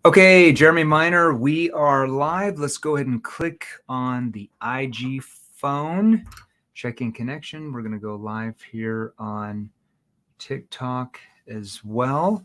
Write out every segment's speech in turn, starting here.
Okay, Jeremy Miner, we are live. Let's go ahead and click on the IG phone. Checking connection. We're going to go live here on TikTok as well.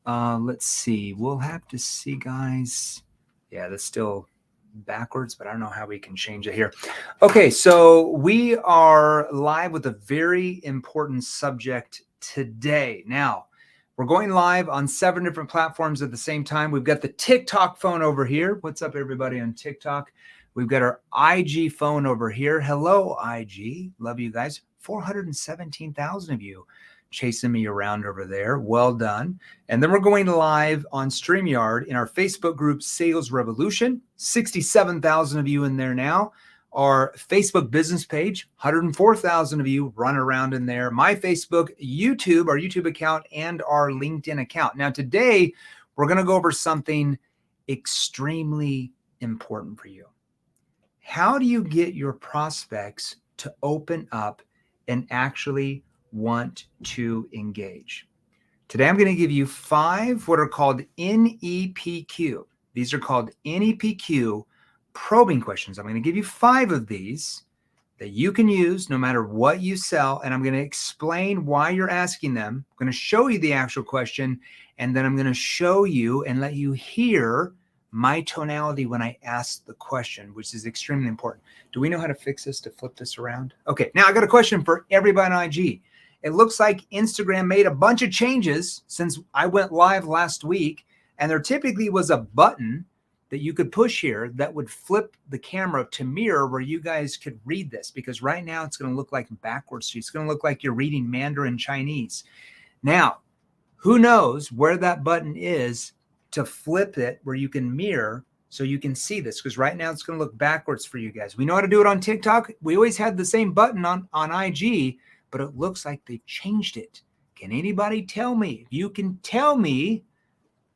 Let's see. We'll have to see, guys. Yeah, that's still backwards, but I don't know how we can change it here. Okay, so we are live with a very important subject today. Now, we're going live on 7 different platforms at the same time. We've got the TikTok phone over here. What's up, everybody on TikTok? We've got our IG phone over here. Hello, IG. Love you guys. 417,000 of you chasing me around over there. Well done. And then we're going live on StreamYard in our Facebook group, Sales Revolution. 67,000 of you in there now. Our Facebook business page, 104,000 of you run around in there. My Facebook, YouTube, our YouTube account, and our LinkedIn account. Now, today, we're going to go over something extremely important for you. How do you get your prospects to open up and actually want to engage? Today, I'm going to give you 5 what are called NEPQ. These are called NEPQ probing questions. I'm going to give you 5 of these that you can use no matter what you sell. And I'm going to explain why you're asking them. I'm going to show you the actual question. And then I'm going to show you and let you hear my tonality when I ask the question, which is extremely important. Do we know how to fix this, to flip this around? Okay, now I got a question for everybody on IG. It looks like Instagram made a bunch of changes since I went live last week. And there typically was a button that you could push here that would flip the camera to mirror where you guys could read this, because right now it's going to look like backwards. It's going to look like you're reading Mandarin Chinese. Now, who knows where that button is to flip it where you can mirror so you can see this, because right now it's going to look backwards for you guys. We know how to do it on TikTok. We always had the same button on IG, but it looks like they've changed it. Can anybody tell me? If you can tell me,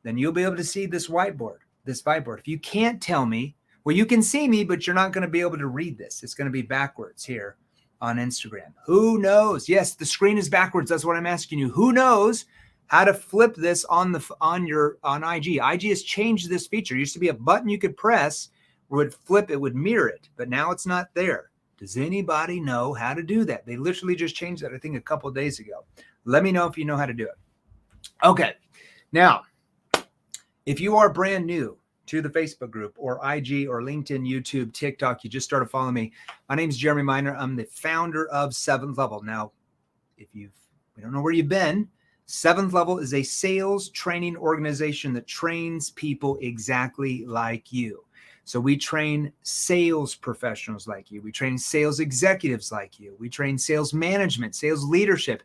then you'll be able to see this whiteboard. This whiteboard. If you can't tell me, well, you can see me, but you're not going to be able to read this. It's going to be backwards here on Instagram. Who knows? Yes, the screen is backwards. That's what I'm asking you. Who knows how to flip this on IG? IG has changed this feature. It used to be a button you could press where it would flip, it would mirror it, but now it's not there. Does anybody know how to do that? They literally just changed that, I think, a couple of days ago. Let me know if you know how to do it. Okay, now, if you are brand new to the Facebook group or IG or LinkedIn, YouTube, TikTok, you just started following me. My name is Jeremy Miner. I'm the founder of 7th Level. Now, we don't know where you've been, 7th Level is a sales training organization that trains people exactly like you. So we train sales professionals like you. We train sales executives like you. We train sales management, sales leadership,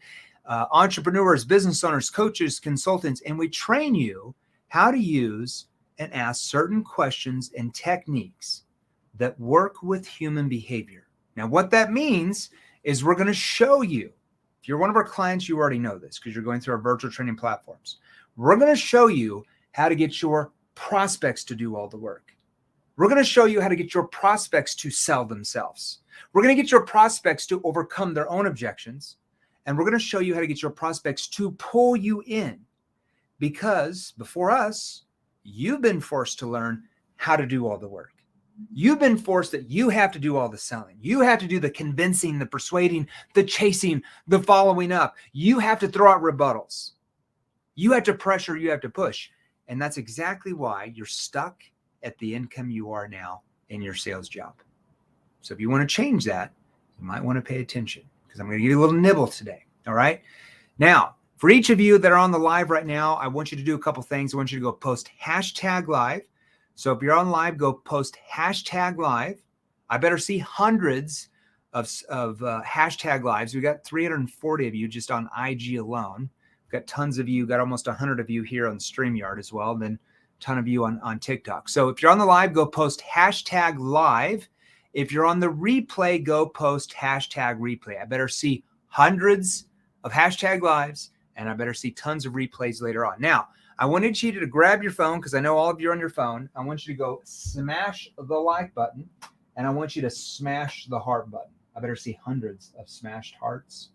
entrepreneurs, business owners, coaches, consultants, and we train you how to use and ask certain questions and techniques that work with human behavior. Now, what that means is we're going to show you, if you're one of our clients, you already know this because you're going through our virtual training platforms. We're going to show you how to get your prospects to do all the work. We're going to show you how to get your prospects to sell themselves. We're going to get your prospects to overcome their own objections. And we're going to show you how to get your prospects to pull you in. Because before us, you've been forced to learn how to do all the work. You've been forced that you have to do all the selling. You have to do the convincing, the persuading, the chasing, the following up. You have to throw out rebuttals. You have to pressure, you have to push. And that's exactly why you're stuck at the income you are now in your sales job. So if you want to change that, you might want to pay attention because I'm going to give you a little nibble today. All right. Now, for each of you that are on the live right now, I want you to do a couple things. I want you to go post #live. So if you're on live, go post #live. I better see hundreds of #lives. We got 340 of you just on IG alone. We've got tons of you, got almost 100 of you here on StreamYard as well, and then a ton of you on TikTok. So if you're on the live, go post #live. If you're on the replay, go post #replay. I better see hundreds of #lives. And I better see tons of replays later on. Now, I wanted you to grab your phone because I know all of you are on your phone. I want you to go smash the like button, and I want you to smash the heart button. I better see hundreds of smashed hearts,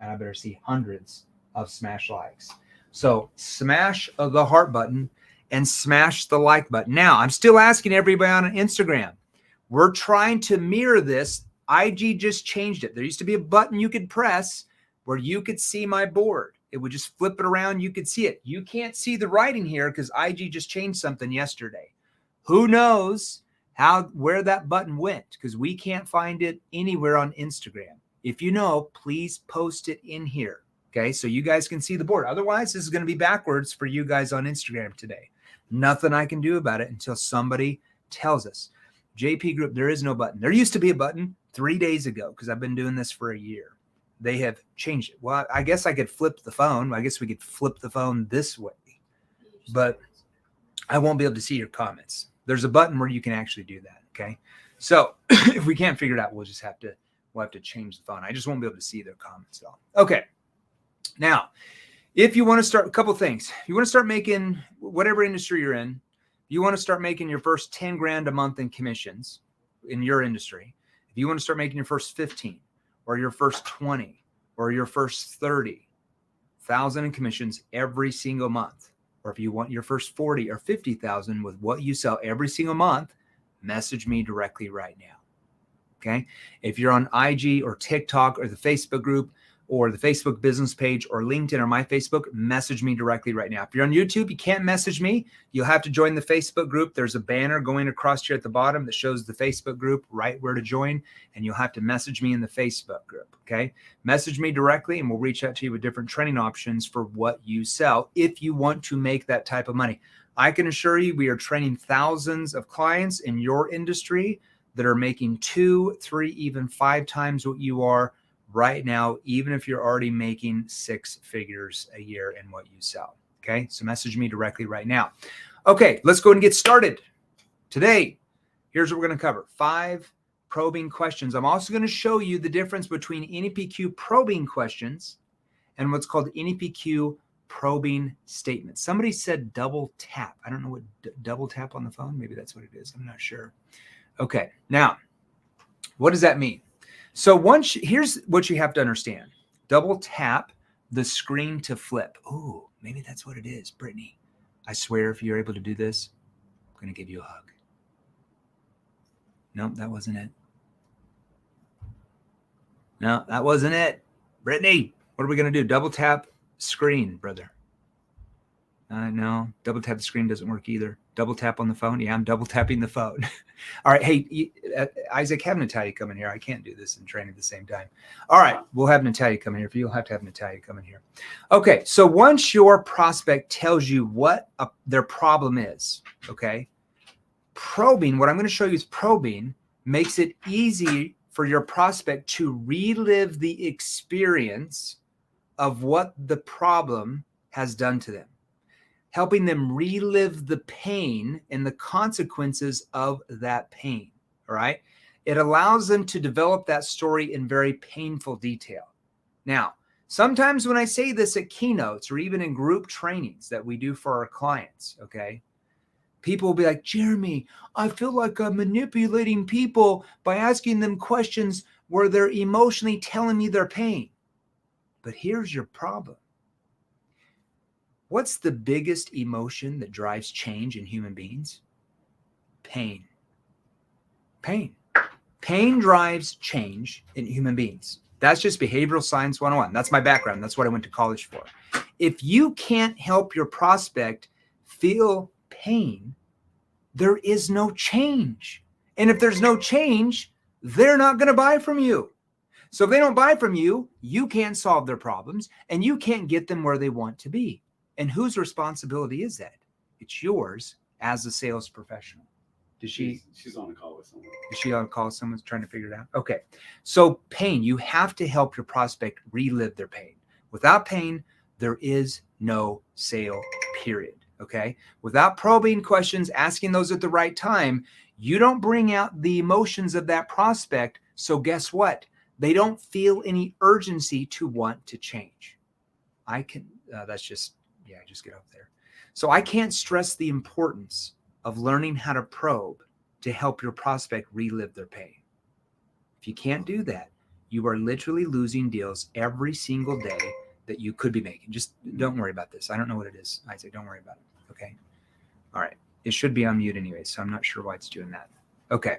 and I better see hundreds of smash likes. So smash the heart button and smash the like button. Now, I'm still asking everybody on Instagram. We're trying to mirror this. IG just changed it. There used to be a button you could press where you could see my board. It would just flip it around. You could see it. You can't see the writing here because IG just changed something yesterday. Who knows where that button went, because we can't find it anywhere on Instagram. If you know, please post it in here. Okay, so you guys can see the board. Otherwise, this is going to be backwards for you guys on Instagram today. Nothing I can do about it until somebody tells us. JP Group, there is no button. There used to be a button 3 days ago because I've been doing this for a year. They have changed it. Well, I guess I could flip the phone. I guess we could flip the phone this way, but I won't be able to see your comments. There's a button where you can actually do that. Okay, so if we can't figure it out, we'll have to change the phone. I just won't be able to see their comments at all. Okay, now if you want to start, a couple things. If you want to start making, whatever industry you're in, you want to start making your first 10 grand a month in commissions in your industry. If you want to start making your first 15 or your first 20 or your first 30,000 in commissions every single month, or if you want your first 40 or 50,000 with what you sell every single month, message me directly right now. Okay. If you're on IG or TikTok or the Facebook group or the Facebook business page or LinkedIn or my Facebook, message me directly right now. If you're on YouTube, you can't message me. You'll have to join the Facebook group. There's a banner going across here at the bottom that shows the Facebook group, right where to join, and you'll have to message me in the Facebook group, okay? Message me directly, and we'll reach out to you with different training options for what you sell if you want to make that type of money. I can assure you we are training thousands of clients in your industry that are making 2, 3, even 5 times what you are right now, even if you're already making 6 figures a year in what you sell. Okay, so message me directly right now. Okay, let's go and get started. Today, here's what we're going to cover: 5 probing questions. I'm also going to show you the difference between NEPQ probing questions and what's called NEPQ probing statements. Somebody said double tap. I don't know what double tap on the phone. Maybe that's what it is. I'm not sure. Okay, now, what does that mean? So here's what you have to understand. Double tap the screen to flip. Oh, maybe that's what it is, Brittany. I swear if you're able to do this, I'm going to give you a hug. No, that wasn't it. No, that wasn't it. Brittany, what are we going to do? Double tap screen, brother. No, double tap the screen doesn't work either. Double tap on the phone. Yeah, I'm double tapping the phone. All right. Hey, Isaac, have Natalia come in here. I can't do this and train at the same time. All right. We'll have Natalia come in here. You'll have to have Natalia come in here. Okay. So once your prospect tells you what their problem is, okay, probing, what I'm going to show you is probing makes it easy for your prospect to relive the experience of what the problem has done to them, helping them relive the pain and the consequences of that pain, all right? It allows them to develop that story in very painful detail. Now, sometimes when I say this at keynotes or even in group trainings that we do for our clients, okay, people will be like, Jeremy, I feel like I'm manipulating people by asking them questions where they're emotionally telling me their pain. But here's your problem. What's the biggest emotion that drives change in human beings? Pain. Pain. Pain drives change in human beings. That's just behavioral science 101. That's my background. That's what I went to college for. If you can't help your prospect feel pain, there is no change. And if there's no change, they're not going to buy from you. So if they don't buy from you, you can't solve their problems and you can't get them where they want to be. And whose responsibility is that? It's yours as a sales professional. She's on a call with someone. Is she on a call with someone trying to figure it out? Okay. So pain, you have to help your prospect relive their pain. Without pain, there is no sale, period. Okay. Without probing questions, asking those at the right time, you don't bring out the emotions of that prospect. So guess what? They don't feel any urgency to want to change. Just get up there. So I can't stress the importance of learning how to probe to help your prospect relive their pain. If you can't do that, you are literally losing deals every single day that you could be making. Just don't worry about this. I don't know what it is, Isaac. Don't worry about it. Okay. All right. It should be on mute anyway, so I'm not sure why it's doing that. Okay.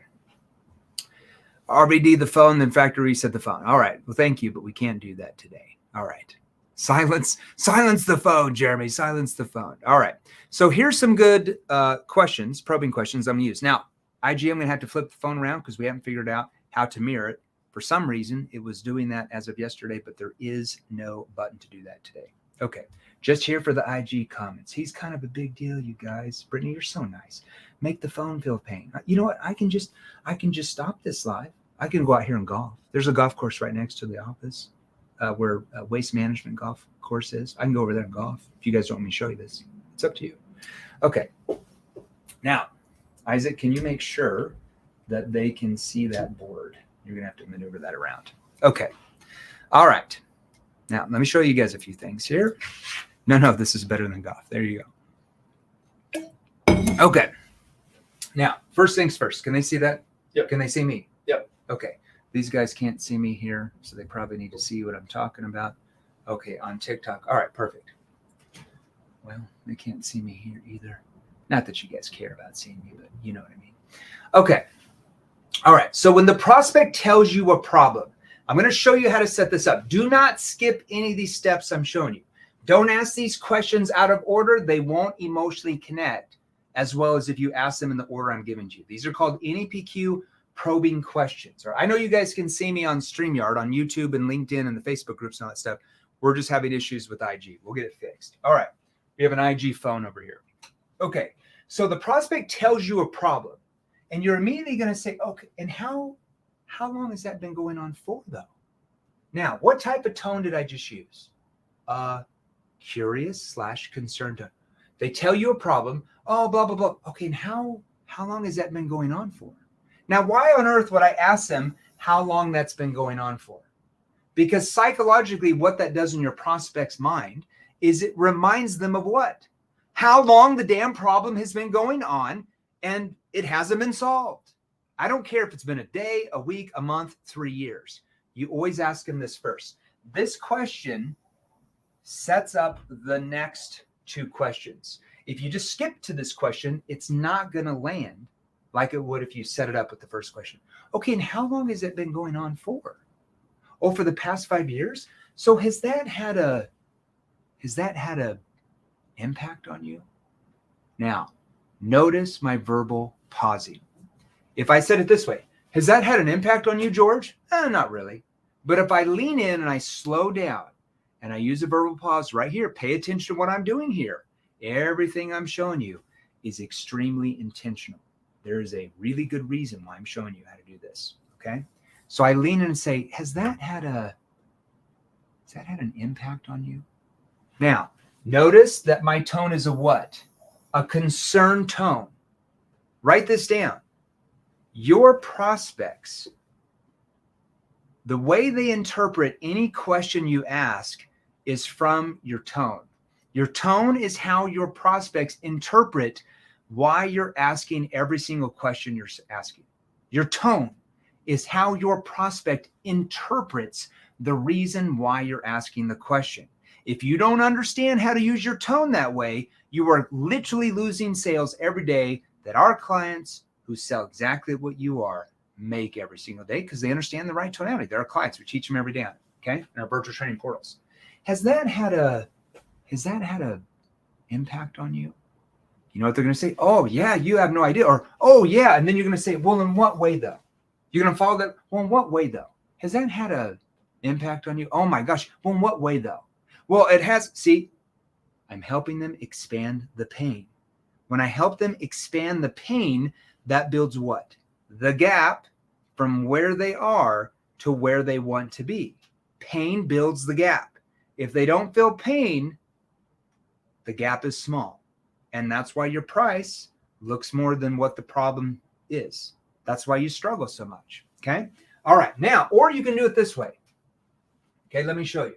RVD the phone, then factory reset the phone. All right. Well, thank you, but we can't do that today. All right. Silence the phone, Jeremy. Silence the phone. All right. So here's some good questions, probing questions I'm going to use. Now, IG, I'm going to have to flip the phone around because we haven't figured out how to mirror it. For some reason, it was doing that as of yesterday, but there is no button to do that today. Okay. Just here for the IG comments. He's kind of a big deal, you guys. Brittany, you're so nice. Make the phone feel pain. You know what? I can just stop this live. I can go out here and golf. There's a golf course right next to the office where waste management golf course is. I can go over there and golf. If you guys don't want me to show you this, it's up to you. Okay. Now, Isaac, can you make sure that they can see that board? You're going to have to maneuver that around. Okay. All right. Now, let me show you guys a few things here. No, this is better than golf. There you go. Okay. Now, first things first. Can they see that? Yep. Can they see me? Yep. Okay. These guys can't see me here, so they probably need to see what I'm talking about. Okay, on TikTok. All right, perfect. Well, they can't see me here either. Not that you guys care about seeing me, but you know what I mean. Okay. All right. So when the prospect tells you a problem, I'm going to show you how to set this up. Do not skip any of these steps I'm showing you. Don't ask these questions out of order. They won't emotionally connect as well as if you ask them in the order I'm giving you. These are called NEPQ probing questions. I know you guys can see me on StreamYard, on YouTube and LinkedIn and the Facebook groups and all that stuff. We're just having issues with IG. We'll get it fixed. All right. We have an IG phone over here. Okay. So the prospect tells you a problem and you're immediately going to say, okay, and how long has that been going on for though? Now, what type of tone did I just use? Curious / concerned tone. They tell you a problem. Oh, blah, blah, blah. Okay. And how long has that been going on for? Now, why on earth would I ask them how long that's been going on for? Because psychologically, what that does in your prospect's mind is it reminds them of what? How long the damn problem has been going on and it hasn't been solved. I don't care if it's been a day, a week, a month, 3 years. You always ask them this first. This question sets up the next two questions. If you just skip to this question, it's not going to land like it would if you set it up with the first question. Okay, and how long has it been going on for? Oh, for the past 5 years? So has that had a impact on you? Now, notice my verbal pausing. If I said it this way, has that had an impact on you, George? Not really. But if I lean in and I slow down and I use a verbal pause right here, pay attention to what I'm doing here. Everything I'm showing you is extremely intentional. There is a really good reason why I'm showing you how to do this. Okay. So I lean in and say, has that had an impact on you? Now, notice that my tone is a what? A concerned tone. Write this down. Your prospects, the way they interpret any question you ask is from your tone. Your tone is how your prospects interpret why you're asking every single question you're asking. Your tone is how your prospect interprets the reason why you're asking the question. If you don't understand how to use your tone that way, you are literally losing sales every day that our clients who sell exactly what you are make every single day because they understand the right tonality. They're our clients. We teach them every day, okay, in our virtual training portals. Has that had a impact on you? You know what they're going to say? Oh, yeah, you have no idea. Or, oh, yeah. And then you're going to say, well, in what way, though? You're going to follow that. Well, in what way, though? Has that had an impact on you? Oh, my gosh. Well, in what way, though? Well, it has. See, I'm helping them expand the pain. When I help them expand the pain, that builds what? The gap from where they are to where they want to be. Pain builds the gap. If they don't feel pain, the gap is small. And that's why your price looks more than what the problem is. That's why you struggle so much. Okay. All right. Now, or you can do it this way. Okay. Let me show you.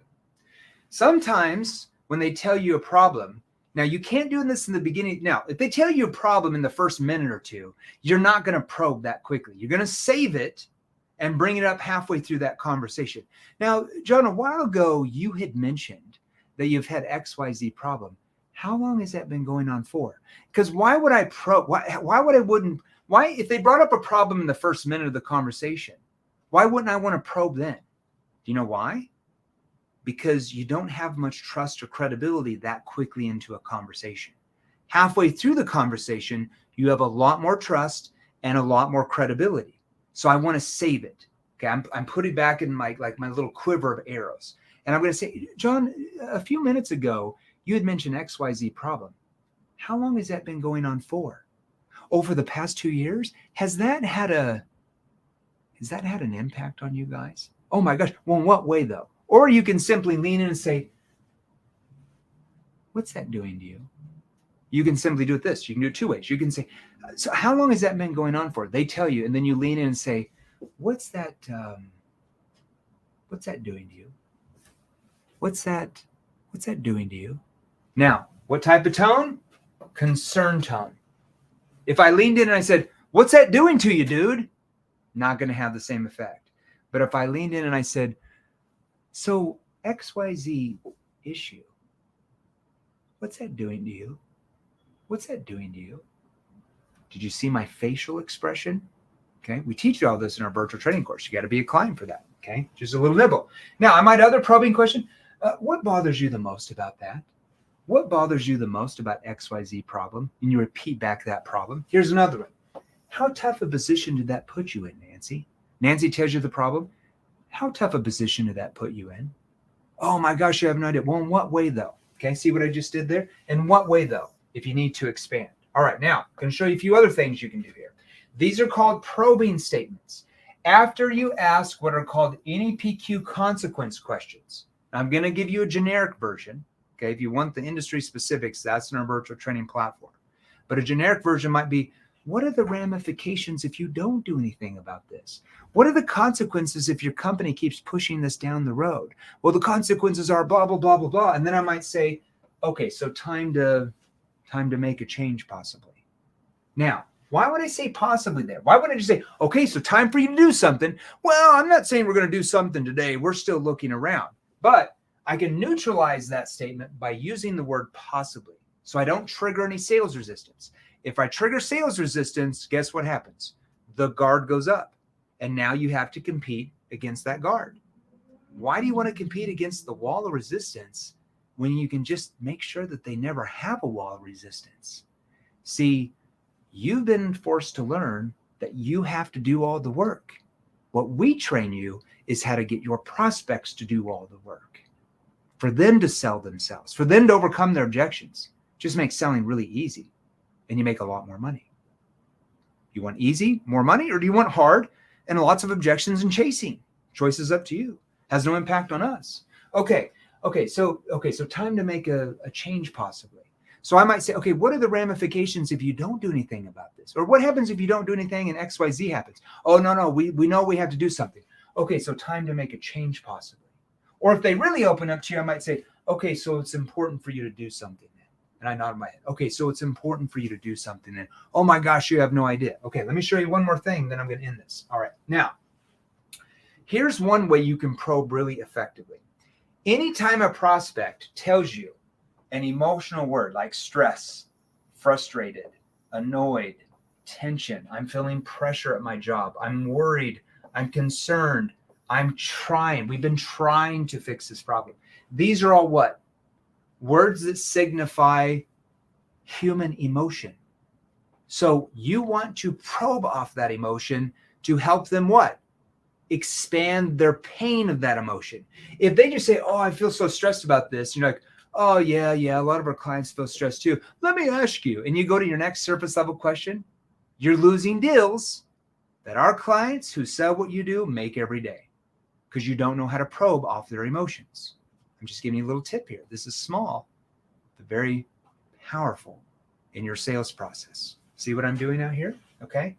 Sometimes when they tell you a problem, now you can't do this in the beginning. Now, if they tell you a problem in the first minute or two, you're not going to probe that quickly. You're going to save it and bring it up halfway through that conversation. Now, John, a while ago, you had mentioned that you've had XYZ problem. how long has that been going on for? Because why would I probe? Why, if they brought up a problem in the first minute of the conversation, why wouldn't I want to probe then? Do you know why? Because you don't have much trust or credibility that quickly into a conversation. Halfway through the conversation, you have a lot more trust and a lot more credibility. So I want to save it. Okay, I'm putting back in my little quiver of arrows. And I'm going to say, John, a few minutes ago, you had mentioned XYZ problem. How long has that been going on for? Over the past 2 years? Has that had an impact on you guys? Oh my gosh. Well, in what way though? Or you can simply lean in and say, what's that doing to you? You can simply do it this. You can do it two ways. You can say, so how long has that been going on for? They tell you, and then you lean in and say, what's that doing to you? What's that doing to you? Now, what type of tone? Concern tone. If I leaned in and I said, what's that doing to you, dude? Not going to have the same effect. But if I leaned in and I said, so XYZ issue, what's that doing to you? What's that doing to you? Did you see my facial expression? Okay, we teach you all this in our virtual training course. You got to be a client for that. Okay, just a little nibble. Now, I might other probing question. What bothers you the most about that? What bothers you the most about XYZ problem? And you repeat back that problem. Here's another one. How tough a position did that put you in, Nancy? Nancy tells you the problem. How tough a position did that put you in? Oh my gosh, you have no idea. Well, in what way though? Okay, see what I just did there? In what way though? If you need to expand. All right, now I'm going to show you a few other things you can do here. These are called probing statements. After you ask what are called NEPQ consequence questions, I'm going to give you a generic version. Okay, if you want the industry specifics, that's in our virtual training platform. But a generic version might be, what are the ramifications if you don't do anything about this? What are the consequences if your company keeps pushing this down the road? Well, the consequences are blah, blah, blah, blah, blah. And then I might say, okay, so time to make a change possibly. Now, why would I say possibly there? Why wouldn't I just say, okay, so time for you to do something? Well, I'm not saying we're going to do something today. We're still looking around. But I can neutralize that statement by using the word possibly. So I don't trigger any sales resistance. If I trigger sales resistance, guess what happens? The guard goes up. And now you have to compete against that guard. Why do you want to compete against the wall of resistance when you can just make sure that they never have a wall of resistance? See, you've been forced to learn that you have to do all the work. What we train you is how to get your prospects to do all the work, for them to sell themselves, for them to overcome their objections. Just makes selling really easy, and you make a lot more money. You want easy, more money, or do you want hard and lots of objections and chasing? Choice is up to you. Has no impact on us. Okay, so time to make a change possibly. So I might say, okay, what are the ramifications if you don't do anything about this? Or what happens if you don't do anything and XYZ happens? Oh, no, we know we have to do something. Okay, so time to make a change possibly. Or if they really open up to you, I might say, okay, so it's important for you to do something then. And I nod my head. Okay, so it's important for you to do something then. Oh my gosh, you have no idea. Okay, let me show you one more thing, then I'm going to end this. All right, now, here's one way you can probe really effectively. Anytime a prospect tells you an emotional word like stress, frustrated, annoyed, tension, I'm feeling pressure at my job, I'm worried, I'm concerned, I'm trying, we've been trying to fix this problem. These are all what? Words that signify human emotion. So you want to probe off that emotion to help them what? Expand their pain of that emotion. If they just say, oh, I feel so stressed about this, you're like, oh, yeah, a lot of our clients feel stressed too. Let me ask you. And you go to your next surface level question, you're losing deals that our clients who sell what you do make every day because you don't know how to probe off their emotions. I'm just giving you a little tip here. This is small, but very powerful in your sales process. See what I'm doing out here? Okay.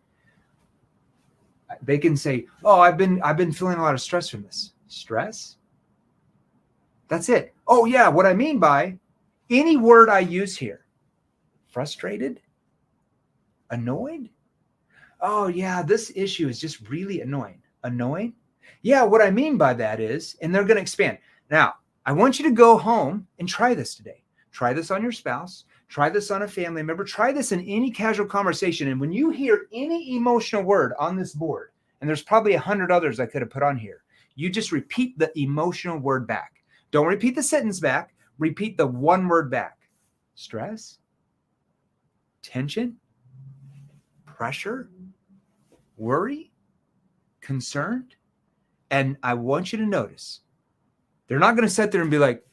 They can say, oh, I've been feeling a lot of stress from this. Stress? That's it. Oh yeah, what I mean by any word I use here. Frustrated? Annoyed? Oh yeah, this issue is just really annoying. Annoying? Yeah, what I mean by that is, and they're going to expand. Now, I want you to go home and try this today. Try this on your spouse. Try this on a family member. Try this in any casual conversation. And when you hear any emotional word on this board, and there's probably 100 others I could have put on here, you just repeat the emotional word back. Don't repeat the sentence back. Repeat the one word back. Stress, tension, pressure, worry, concerned. And I want you to notice, they're not going to sit there and be like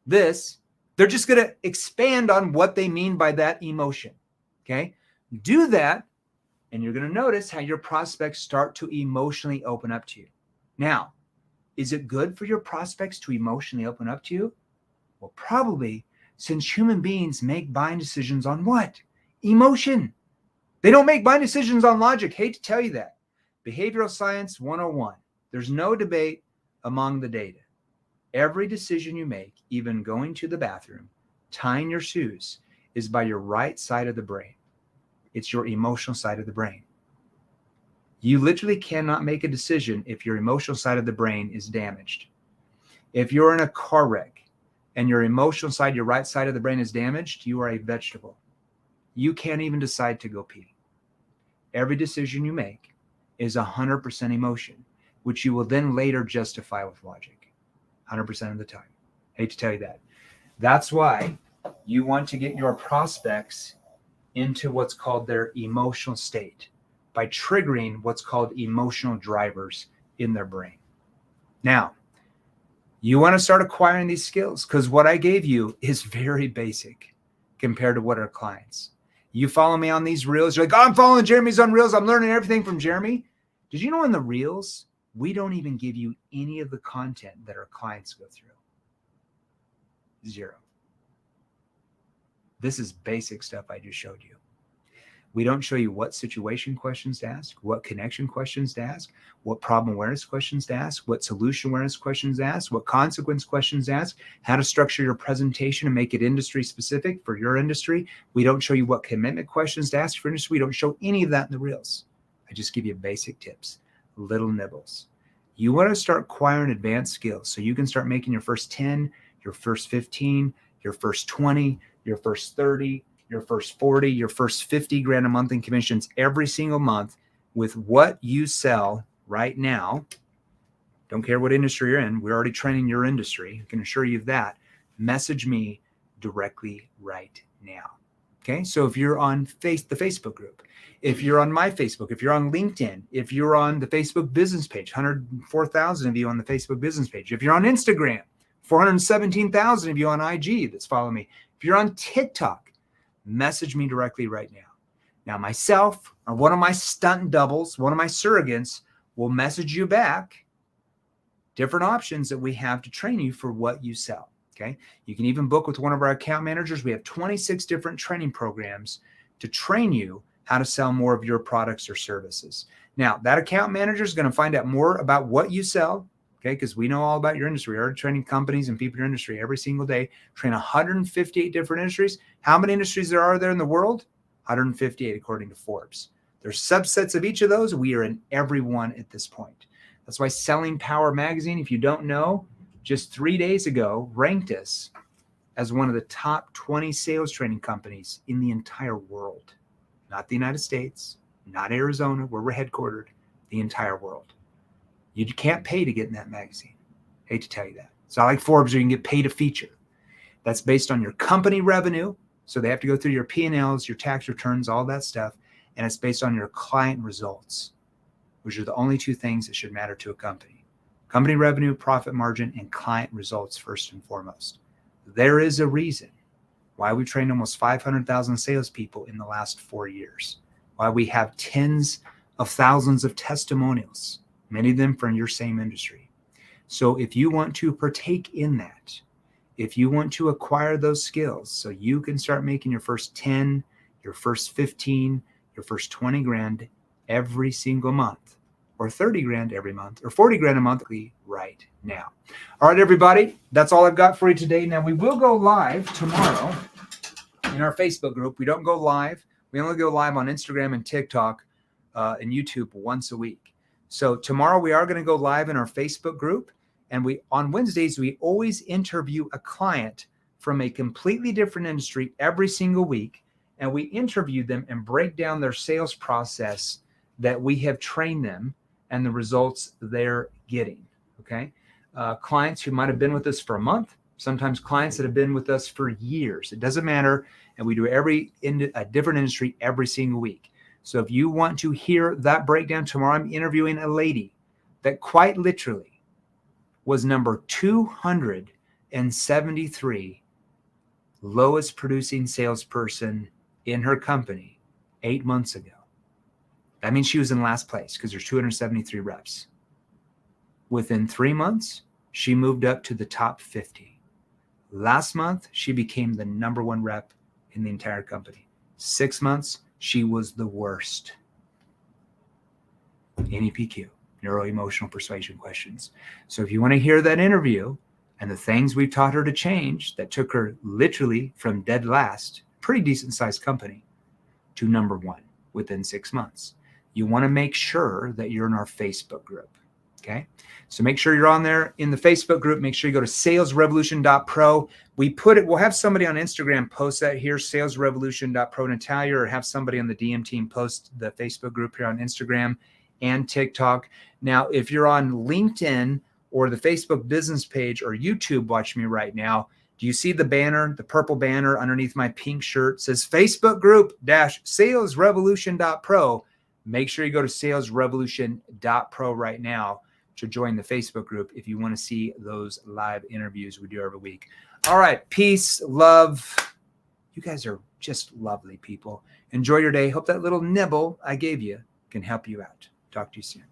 this. They're just going to expand on what they mean by that emotion. Okay? Do that, and you're going to notice how your prospects start to emotionally open up to you. Now, is it good for your prospects to emotionally open up to you? Well, probably, since human beings make buying decisions on what? Emotion. They don't make buying decisions on logic. Hate to tell you that. Behavioral Science 101. There's no debate among the data. Every decision you make, even going to the bathroom, tying your shoes, is by your right side of the brain. It's your emotional side of the brain. You literally cannot make a decision if your emotional side of the brain is damaged. If you're in a car wreck and your emotional side, your right side of the brain is damaged, you are a vegetable. You can't even decide to go pee. Every decision you make is 100% emotion, which you will then later justify with logic. 100% of the time. Hate to tell you that. That's why you want to get your prospects into what's called their emotional state by triggering what's called emotional drivers in their brain. Now, you want to start acquiring these skills because what I gave you is very basic compared to what our clients. You follow me on these reels. You're like, oh, I'm following Jeremy's on reels. I'm learning everything from Jeremy. Did you know in the reels, we don't even give you any of the content that our clients go through? Zero. This is basic stuff I just showed you. We don't show you what situation questions to ask, what connection questions to ask, what problem awareness questions to ask, what solution awareness questions to ask, what consequence questions to ask, how to structure your presentation and make it industry specific for your industry. We don't show you what commitment questions to ask for industry. We don't show any of that in the reels. I just give you basic tips, little nibbles. You want to start acquiring advanced skills so you can start making your first 10, your first 15, your first 20, your first 30, your first 40, your first 50 grand a month in commissions every single month with what you sell right now. Don't care what industry you're in. We're already training your industry. I can assure you of that. Message me directly right now. Okay. So if you're on the Facebook group, if you're on my Facebook, if you're on LinkedIn, if you're on the Facebook business page, 104,000 of you on the Facebook business page. If you're on Instagram, 417,000 of you on IG that's following me. If you're on TikTok, message me directly right now. Now, myself or one of my stunt doubles, one of my surrogates will message you back different options that we have to train you for what you sell. Okay. You can even book with one of our account managers. We have 26 different training programs to train you how to sell more of your products or services. Now, that account manager is going to find out more about what you sell. Okay, because we know all about your industry. We're training companies and people in your industry every single day. Train 158 different industries. How many industries there in the world? 158 according to Forbes. There's subsets of each of those. We are in every one at this point. That's why Selling Power Magazine, if you don't know, just 3 days ago ranked us as one of the top 20 sales training companies in the entire world. Not the United States, not Arizona, where we're headquartered, the entire world. You can't pay to get in that magazine. Hate to tell you that. It's not like Forbes where you can get paid a feature. That's based on your company revenue. So they have to go through your P&Ls, your tax returns, all that stuff. And it's based on your client results, which are the only two things that should matter to a company. Company revenue, profit margin, and client results first and foremost. There is a reason why we trained almost 500,000 salespeople in the last 4 years, why we have tens of thousands of testimonials, many of them from your same industry. So if you want to partake in that, if you want to acquire those skills so you can start making your first 10, your first 15, your first 20 grand every single month, or 30 grand every month, or 40 grand a month right now. All right, everybody, that's all I've got for you today. Now, we will go live tomorrow in our Facebook group. We don't go live. We only go live on Instagram and TikTok and YouTube once a week. So tomorrow we are going to go live in our Facebook group. And on Wednesdays, we always interview a client from a completely different industry every single week, and we interview them and break down their sales process that we have trained them and the results they're getting. Okay. Clients who might have been with us for a month, sometimes clients that have been with us for years. It doesn't matter. And we do a different industry every single week. So if you want to hear that breakdown tomorrow, I'm interviewing a lady that quite literally was number 273 lowest producing salesperson in her company 8 months ago. That means she was in last place because there's 273 reps. Within 3 months, she moved up to the top 50. Last month, she became the number 1 rep in the entire company. 6 months, she was the worst. NEPQ, neuro-emotional persuasion questions. So if you want to hear that interview and the things we've taught her to change that took her literally from dead last, pretty decent sized company, to number 1 within 6 months, you want to make sure that you're in our Facebook group. Okay. So make sure you're on there in the Facebook group. Make sure you go to salesrevolution.pro. We'll have somebody on Instagram post that here, salesrevolution.pro, Natalia, or have somebody on the DM team post the Facebook group here on Instagram and TikTok. Now, if you're on LinkedIn or the Facebook business page or YouTube, watch me right now. Do you see the banner, the purple banner underneath my pink shirt? It says Facebook group -salesrevolution.pro. Make sure you go to salesrevolution.pro right now to join the Facebook group if you want to see those live interviews we do every week. All right. Peace, love. You guys are just lovely people. Enjoy your day. Hope that little nibble I gave you can help you out. Talk to you soon.